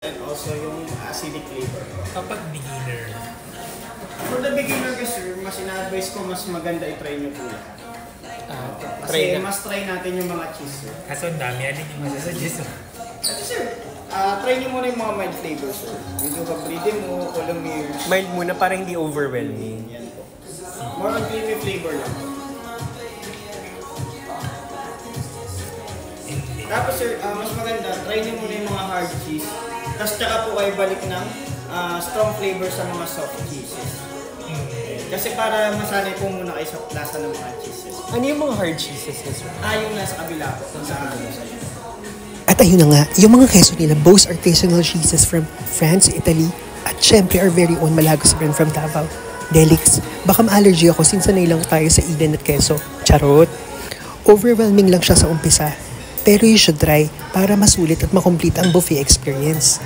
And also yung acidic flavor. Kapag beginner. For the beginner kasi, mas ina-advise ko mas maganda i-try nyo po yan. Kasi mas try natin yung mga cheese. Kaso ang dami, alin yung masasuggest mo? Kasi sir, try nyo muna yung mga mild flavors sir. Medyo kabride mo, colomere. Mild muna para hindi overwhelming. Yan po. More on creamy flavor lang. Tapos sir, mas maganda, try nyo muna yung mga hard cheese. Tapos tsaka po kayo balik ng strong flavor sa mga soft cheeses. Kasi para masanay po muna kayo sa lasa ng mga cheeses. Ano yung mga hard cheeses? Yung nasa kabila po, sa kabila sa'yo. At ayun na nga, yung mga queso nila, both artisanal cheeses from France, Italy, at syempre our very own Malagos brand from Davao. Delix, baka ma-allergy ako since sanay lang tayo sa Eden at queso. Charot! Overwhelming lang siya sa umpisa, pero you should try para masulit at makomplete ang buffet experience.